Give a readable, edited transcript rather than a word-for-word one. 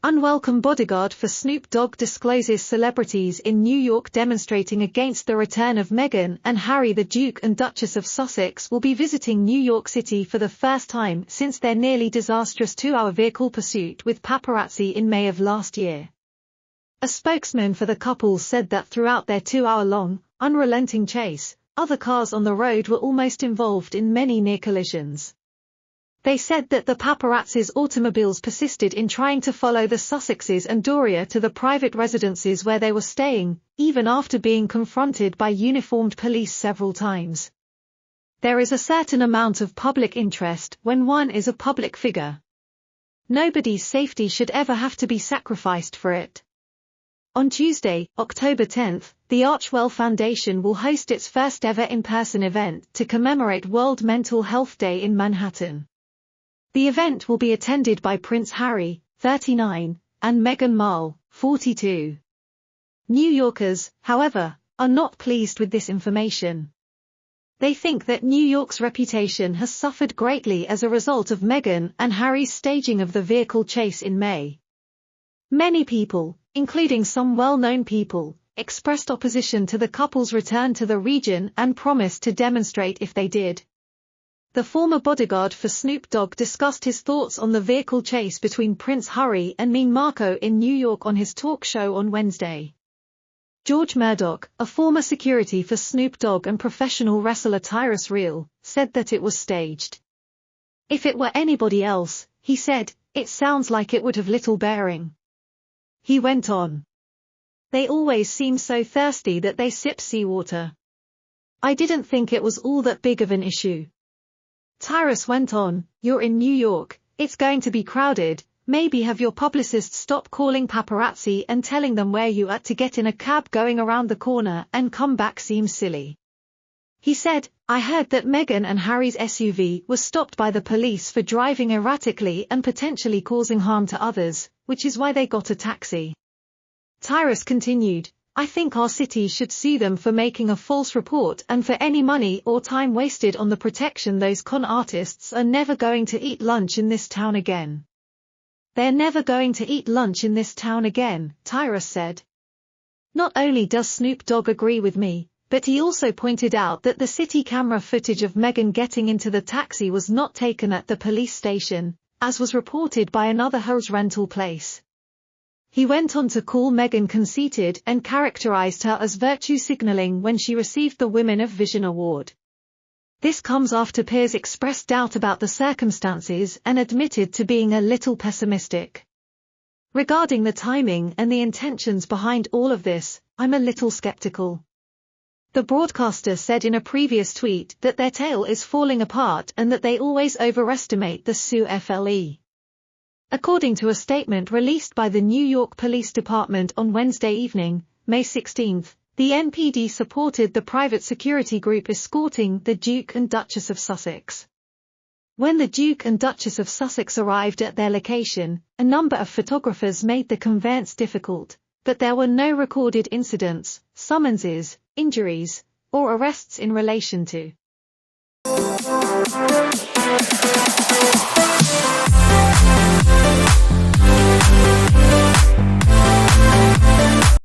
Unwelcome bodyguard for Snoop Dogg discloses celebrities in New York demonstrating against the return of Meghan and Harry. The Duke and Duchess of Sussex will be visiting New York City for the first time since their nearly disastrous 2-hour vehicle pursuit with paparazzi in May of last year. A spokesman for the couple said that throughout their 2-hour-long, unrelenting chase, other cars on the road were almost involved in many near collisions. They said that the paparazzi's automobiles persisted in trying to follow the Sussexes and Doria to the private residences where they were staying, even after being confronted by uniformed police several times. There is a certain amount of public interest when one is a public figure. Nobody's safety should ever have to be sacrificed for it. On Tuesday, October 10, the Archewell Foundation will host its first ever in-person event to commemorate World Mental Health Day in Manhattan. The event will be attended by Prince Harry, 39, and Meghan Markle, 42. New Yorkers, however, are not pleased with this information. They think that New York's reputation has suffered greatly as a result of Meghan and Harry's staging of the vehicle chase in May. Many people, including some well-known people, expressed opposition to the couple's return to the region and promised to demonstrate if they did. The former bodyguard for Snoop Dogg discussed his thoughts on the vehicle chase between Prince Harry and Meghan Markle in New York on his talk show on Wednesday. George Murdoch, a former security for Snoop Dogg and professional wrestler Tyrus Real, said that it was staged. "If it were anybody else," he said, "it sounds like it would have little bearing." He went on. "They always seem so thirsty that they sip seawater. I didn't think it was all that big of an issue." Tyrus went on, "You're in New York, it's going to be crowded, maybe have your publicist stop calling paparazzi and telling them where you are to get in a cab going around the corner and come back seems silly." He said, "I heard that Meghan and Harry's SUV was stopped by the police for driving erratically and potentially causing harm to others, which is why they got a taxi." Tyrus continued, "I think our city should sue them for making a false report and for any money or time wasted on the protection. Those con artists are never going to eat lunch in this town again. They're never going to eat lunch in this town again," Tyrus said. Not only does Snoop Dogg agree with me, but he also pointed out that the city camera footage of Meghan getting into the taxi was not taken at the police station, as was reported by another house rental place. He went on to call Meghan conceited and characterized her as virtue signaling when she received the Women of Vision award. This comes after peers expressed doubt about the circumstances and admitted to being a little pessimistic. "Regarding the timing and the intentions behind all of this, I'm a little skeptical." The broadcaster said in a previous tweet that their tale is falling apart and that they always overestimate the SHOO. According to a statement released by the New York Police Department on Wednesday evening, May 16, the NPD supported the private security group escorting the Duke and Duchess of Sussex. When the Duke and Duchess of Sussex arrived at their location, a number of photographers made the conveyance difficult, but there were no recorded incidents, summonses, injuries, or arrests in relation to